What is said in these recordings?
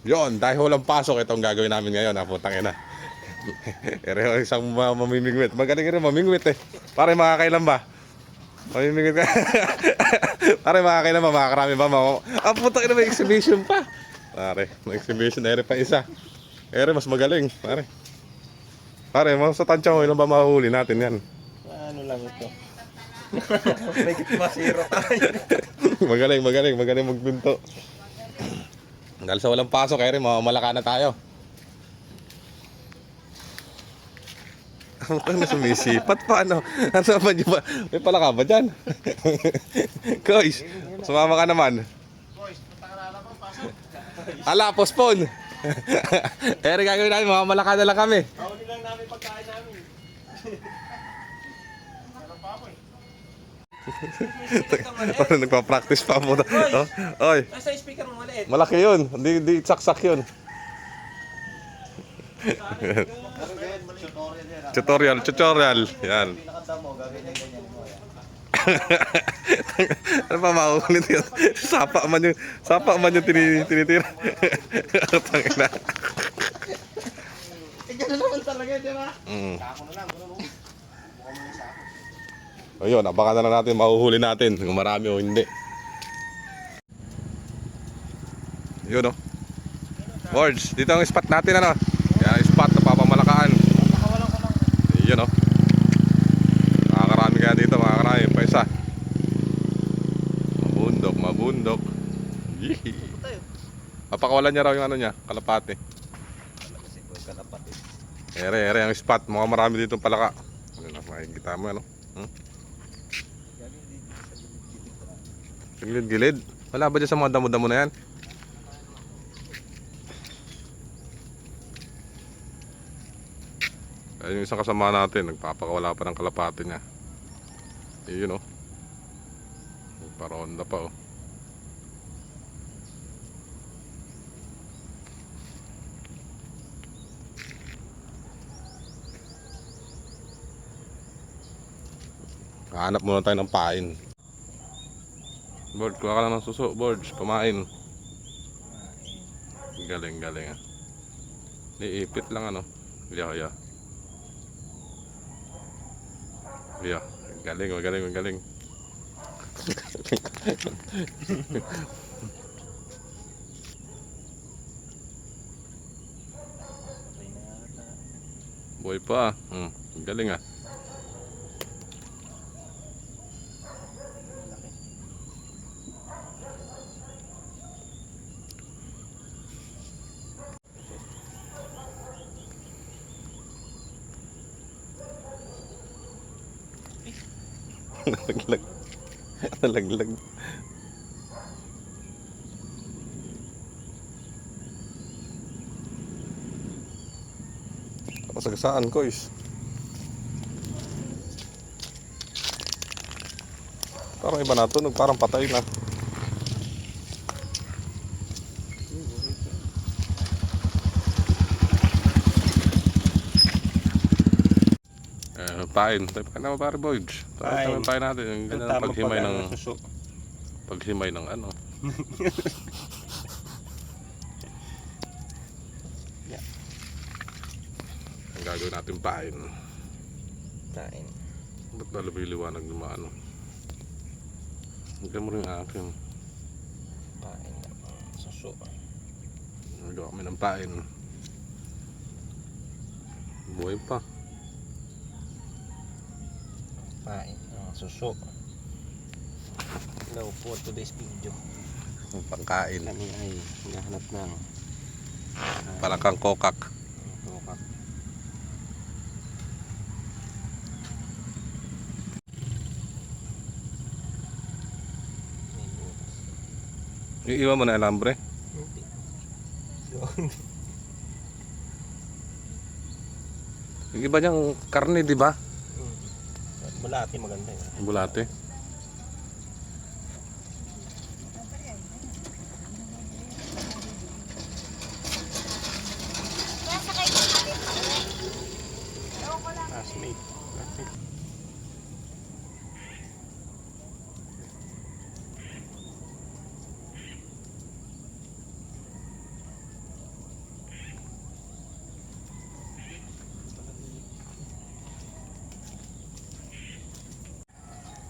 Yon, dahil walang pasok, itong gagawin namin ngayon. Putang ina. Pero isang mamimingwit. Magaling rin mamingwit eh. Pare makakailan ba? Mamimingwit ka. Pare makakailan ba? Makakarami ba? Putang ina, may exhibition pa. Pare, may exhibition na rin pa isa. Mas magaling, pare. Pare, sa tansya mo, ilan ba mahuhuli natin yan? Ano lang ito? May masiro tayo. magaling magpinto. Dahil sa walang pasok, mamamalaka na tayo. Ano sumisipat pa, ano? Ano ba niyo ba? May palaka ba dyan? Koys, sumama ka naman. Boys, punta ka na lang pasok. Ala, postpone. Gagawin namin, mamamalaka na lang kami. Huli lang namin pagkain namin. Walang pa ako eh. Parang nagpa-practice pa mo. Oh, oy, Nasa speaker mo maliit. malaki yun. Di saksak yun. Tutorial. Yan. Ano pa mauulit yun? Sapa man yung tinitira. Tangina. Gano'n naman talaga, di ba? Ako na lang, Ayun, abangan na lang natin, mahuhuli natin kung marami o hindi. Yun o. Words, dito ang spot natin, ano? Yan ang spot na papamalakaan. Yun o. Makakarami kaya dito, makakarami pa isa. Mabundok. Yee. Papakawalan niya raw yung ano niya, kalapate. Ere ang spot, mukhang marami dito palaka. Ano na, makikita mo, ano? Gilid-gilid. Wala ba dyan sa mga damo-damo na yan? Ayun yung isang kasama natin, nagpapakawala pa ng kalapate niya. Yun o. Nagparonda pa o. Hanap muna tayo ng pain. Board, kuha ka lang ng suso. Boards, pamain. Galing ah. Iipit lang ano. Yeah. Galing. Boy pa. Galing ah. Nalaglag. Kasagasaan ko parang iba na tunog, parang patay na. Pain. Tayo pa na pare Boys. Tayo pain natin. Yung ganyan paghimay ng ano. Ang gagawin natin pain. Ba't ba lumiliwanag ng mga ano? Hanggang mo rin akin. Suso. Nagawa kami ng pain. Buhay pa. Suso. Hello for today's video. Pangkain. Kami ay hinahanap ng Palakang kokak. kokak. Iiwan mo na alambre. Yung iba niyang karne, di ba? Bulati maganda yun. Bulate. Classmate.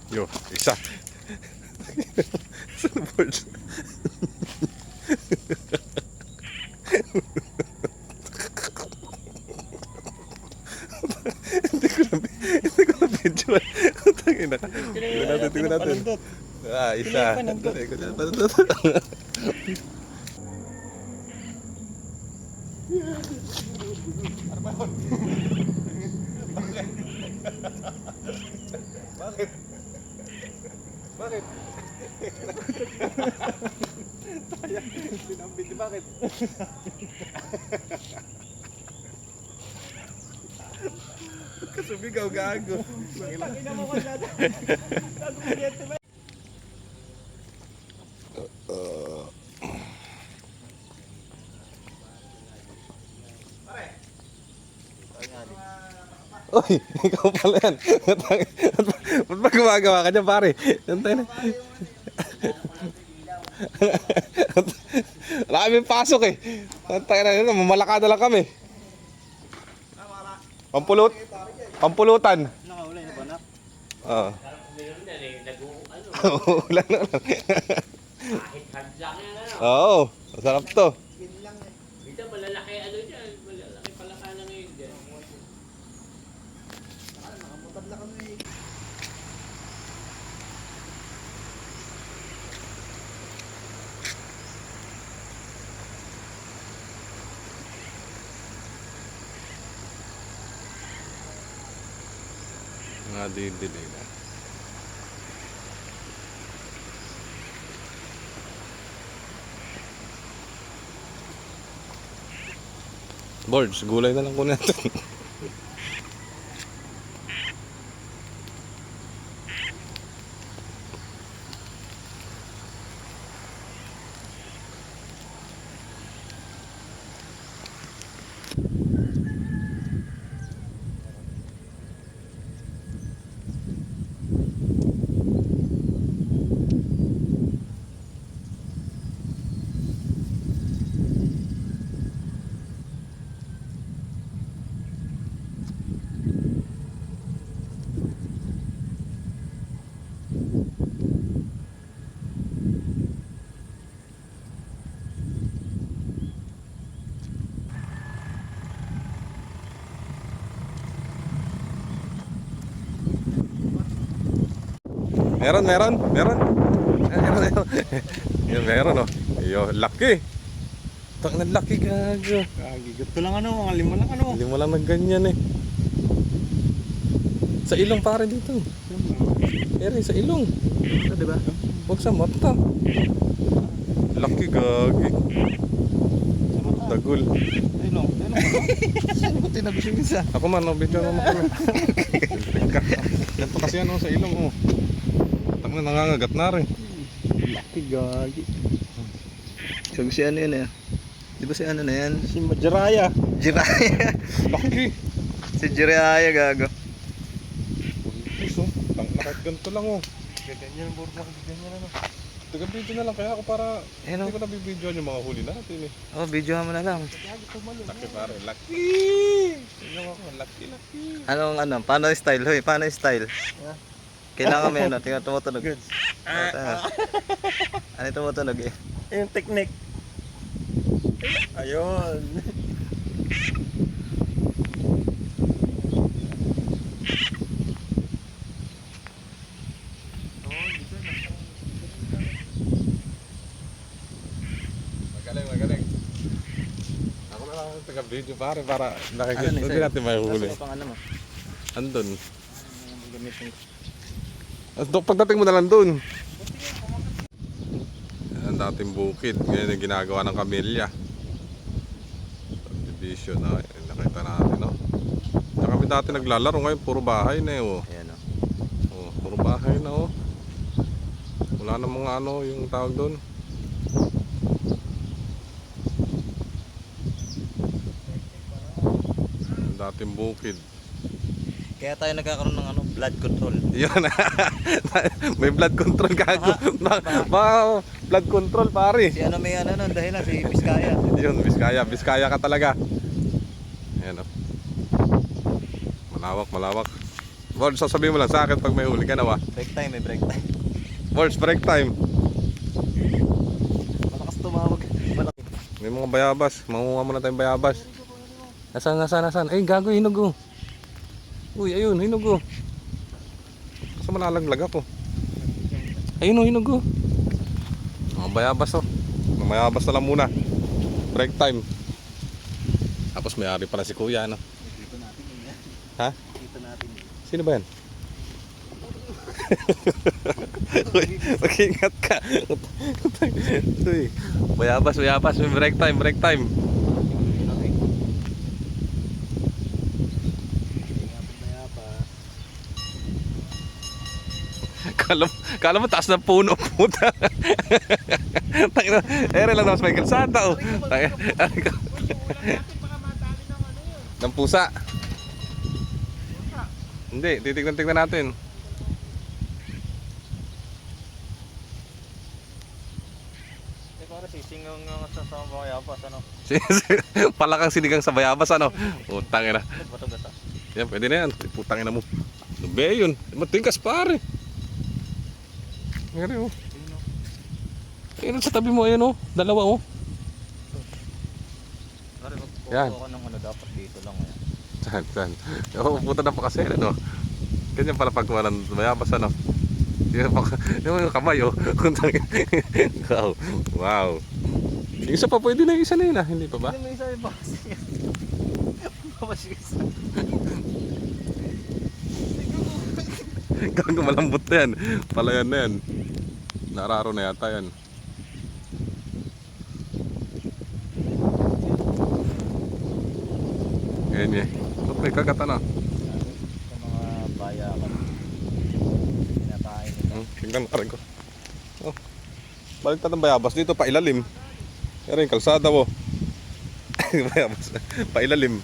Yo, isa. Saan balls? Hindi ko na video. Tangina ka. Tingnan natin. Ah, isa. Panundot. Bakit? Bakit? Sinambit, bakit? Ba't ka sumigaw, gago? Uy, ikaw pala yan. Ba't ba gumagawa ka dyan, pare? Nantay na. Wala kaming pasok eh. Nantay na yun, mamalakada lang kami. Pampulutan. Nakahuli na ba na? Oo. Ulan na lang. Oo, masarap to. Ito malalaki ano dyan, malalaki palaka na ngayon dyan. Nga didilig na. Boards, gulay na lang ko natin. Meron. Meron. Yan, meron oh. Yo, laki. Tak na laki gago. Kagigat ko lang ano, mga lima lang ano. Hindi mo lang nagganyan eh. Sa ilong pare dito. Ere, sa ilong. Di ba? Huwag sa mata. Laki gagi. Dagul. Ayun. Saan ko tinagos yung isa? Ako man, no, video naman kami. Ganito kasi ano sa ilong oh. Tama nangangagat na rin. Laki gagi. Sabi si ano yun eh. Di ba si ano na yan? Si Jiraya. Jiraya. Laki. Si Jiraya gago. Puso. Kahit ganito lang oh. Ganyan, buro mo ganyan ano. Taga-video na lang kaya ako para Ayun, hindi ko nabibidyoan yung mga huli natin eh. Oh, video mo na lang. Laki pare, laki. Tingnan mo ako, laki. Anong ano? Paano style? Hoy, paano style? Kailangan may ano, tingnan tumutunog. Goods. Ano yung tumutunog eh? Yung technique. Ayun. Magaling. Ako na lang ang taga-video pare para nakikita. Ano, Hindi natin may huli. Ano pang ano mo? Andun. Gamitin ko. Pagdating mo na lang dun. Yan ang dating bukid. Ngayon yung ginagawa ng Camellia. Subdivision na. Nakita natin no. Tsaka kami dati naglalaro ngayon. Puro bahay na eh oh. Ayan oh. Oh, puro bahay na oh. Wala na mga ano yung tawag doon. Dating bukid. Kaya tayo nagkakaroon ng ano, blood control. Yun. May blood control gago. Baka blood control pare. Si ano may ano dahil na si Vizcaya. Yun, Biskaya ka talaga. Ayan o. Malawak. Balls, sasabihin mo lang sa akin pag may huli ka na ba? Break time, may break time. Balls, break time. Malakas tumawag. Malaki. May mga bayabas. Mangunga muna tayong bayabas. Nasaan? Ay, gago, hinog oh. Uy, ayun, hinog oh. Kasi malalaglag ako. Ayun oh, hinog oh. Mga bayabas oh. Mga bayabas na lang muna. Break time. Tapos may-ari pala si kuya, ano? Dito natin yun. Ha? Dito natin yun. Sino ba yan? Uy, mag-ingat ka. Uy, bayabas, may break time. Kala mo taas ng puno, puta. Tangina, ere lang naman sa may kalsada oh. Ng pusa. Hindi, titignan natin. Para sisingang sa bayabas, ano? Palakang sinigang sa bayabas, ano? Utang ina. Batong gata. Yan, pwede na yan. Putang ina mo. Lube yun. Matingkas pare. Ngayon oh. Ayun sa tabi mo, ayun oh. Dalawa oh. Yan. Yan. Ng ano dapat dito lang yan. Saan? Oo, puta na pa kasi, ano? Ganyan pala pagkuha ng bayabas, ano? Yung kamay oh. Wow. Wow. Yung isa pa pwede na, isa na yun ah. Hindi pa ba? Hindi, may isa yung bakas. Gago malambot na yan. Palayan na yan. Nararo na yata yan. Yan eh. Ba't may kagata na? Sa mga bayakan. Pinakain nila. Tingnan na rin ko. Oh. Baliktad ng bayabas dito, pailalim. Yan yung kalsada mo. Bayabas, pailalim.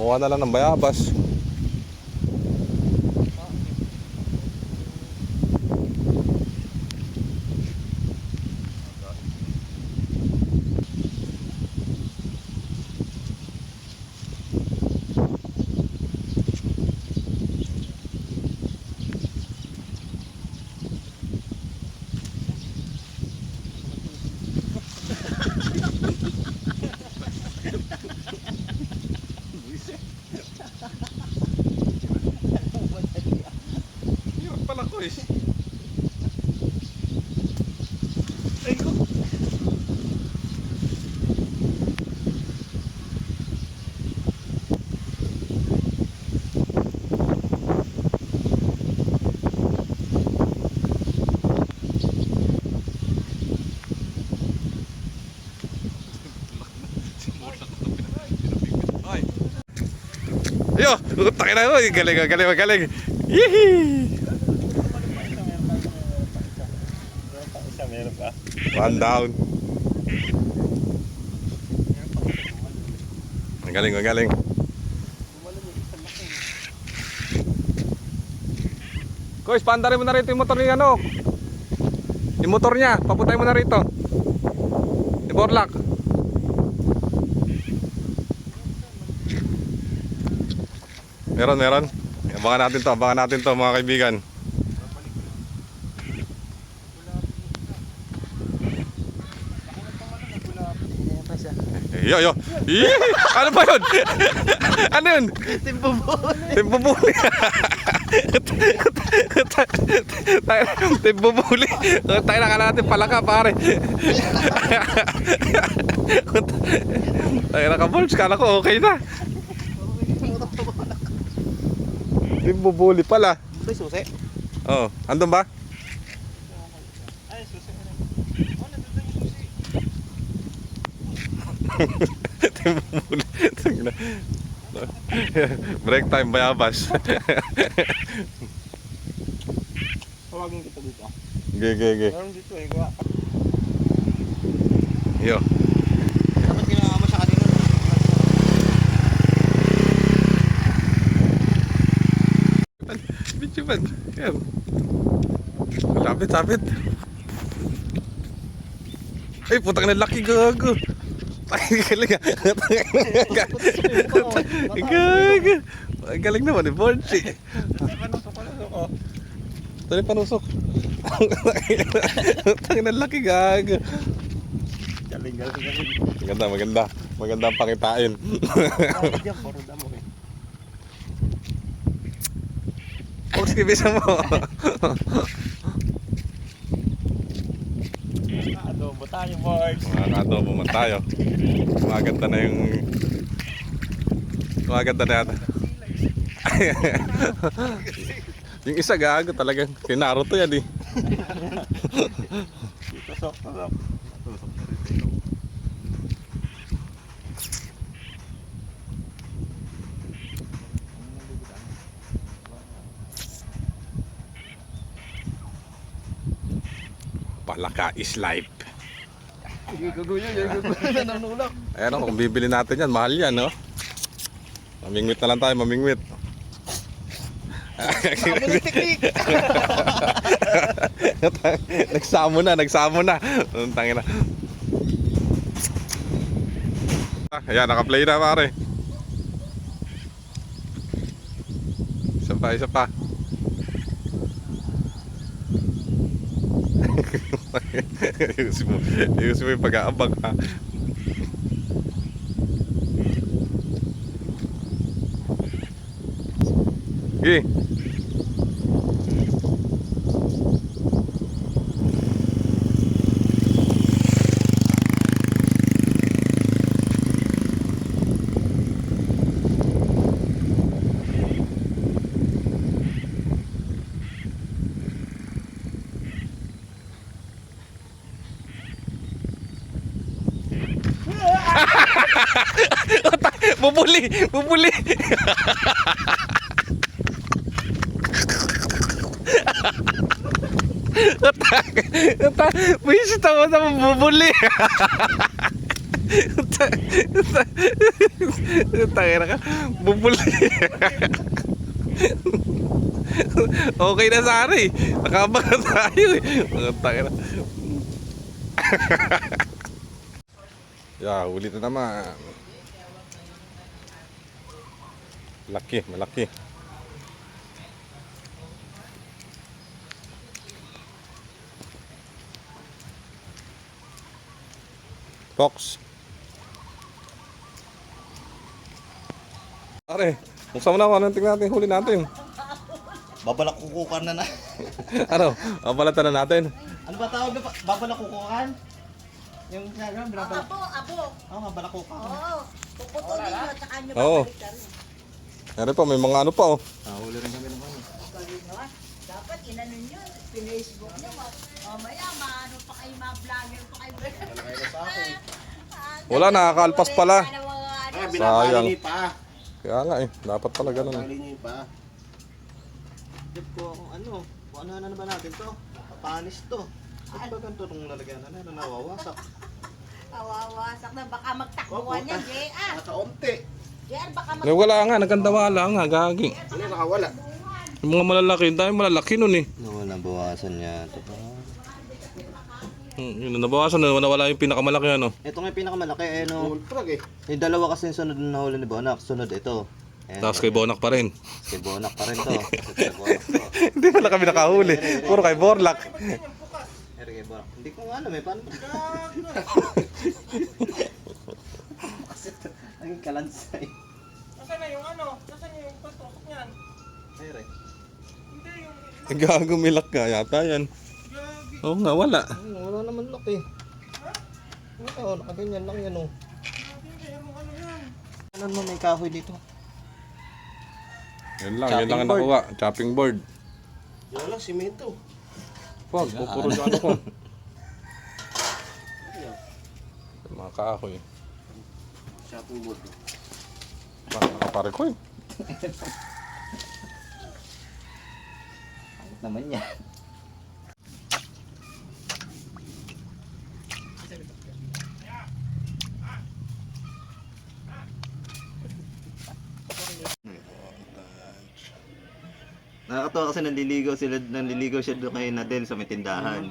Ang na lang ng bayabas. Hirap pala ko eh. Yo, utang na mo, galing. Yee! Isa meron pa. One down. Magaling. Koy, pandarin mo na rito yung motor ni ano. Yung motor niya, paputay mo na rito. Yung borlak. Meron. Abangan natin to mga kaibigan. Yo. Ano ba yun? Ano yun? Timbubuli. Timbubuli. Tayo na natin palaka pare. Tayo na ka-balls. Kala ko okay na. Timbubuli pala. May susi. Oh, andun ba? Ay, susi. Timbubuli. Break time bayabas. Tawagin kita dito. Ge. Meron dito eh, gawa. Yo. Dapat ginawa mo sa kanina. Lapit. Yan. Lapit, lapit. Ay, putang na laki gago. Ay, galing ah. Gago. Ay, galing naman ni Borchi. Panusok. Ito na yung panusok. Putang na laki gago. Galing. Maganda. Maganda ang pangitain. Ay, diyan, puro damo eh. Huwag skibisa mo. Adobo tayo, boys. Makakadobo man tayo. Maganda na yung... Maganda na yata. Yung isa gago talagang. Si Naruto yan eh. Tusok. Palaka is life. Nanunulak. Ayan o, kung bibili natin yan, mahal yan, no? Mamingwit na lang tayo, mamingwit. Nagsamo na. Ang tangin na. Ayan, naka-play na pare. Isa pa. Ayusin mo yung pag-aabang ha. Okay. Bubuli. Wisit ako na bubuli. Tangina ka, bubuli. Okay na Sari. Nakabang na tayo eh. Tangina. Ya, ulit na naman. Malaki. Fox. Pare, buksan mo na kung anong tingnan natin, huli natin. Babalakukukan na. Ano? Babalatan na natin. Ano ba tawag na? Babalakukukan? Yung ginagawa, binabalak. Abo. Oo, babalakukan. Oo. Puputulin nyo, tsaka nyo Oo. babalik ka rin. Meron pa, may mga ano pa oh. Huli rin kami ng ano. Galing naman. Dapat inano nyo, pinacebook nyo. Mamaya, maano pa kayo, mga vlogger pa kayo. Wala, nakakalpas pala. Ano, Sayang. Kaya nga eh, dapat pala ganun eh. Dip ko kung ano na ba natin to? Papanis to. Ba't ba ganito itong lalagyan na nawawasak? Kawawasak na, baka magtakbuhan yan, JR. Nakaunti. JR, baka Eh, wala nga, nagkandawala nga, gagi. Ano nakawala? Yung mga malalaki, tayo malalaki nun eh. Wala, bawasan niya ito pa. Yun, nabawasan na, nawala yung pinakamalaki ano. Ito nga yung pinakamalaki eh no. Ultrag eh. Yung dalawa kasi yung sunod na nahuli ni Bonak. Sunod ito. Ayan, Tapos kay Bonak pa rin. kay Bonak pa rin to. Kasi kay Bonak to. Hindi pala kami nakahuli, puro kay Borlak. Pero kay Bonak. Hindi ko alam eh. Paano ba? Naging kalansay. Nasaan na yung ano? Nasaan yung patusok niyan? Ayre. Hindi yung... Gagumilak nga yata yan. Oo nga, wala. Wala naman lock eh. Wala, nakaganyan lang yan oh. Ano mo may kahoy dito? Yun lang ang nakuha. Chopping board. Yan lang, simento. Wag, pupuro yung ano ko. Mga kahoy. Shopping board. Nakapare ko eh. Bakit naman yan? Nakakatawa kasi nanliligaw siya doon kay Nadel sa may tindahan.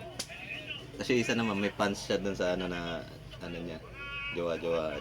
Kasi isa naman may pants siya doon sa ano na ano niya, jowa-jowa.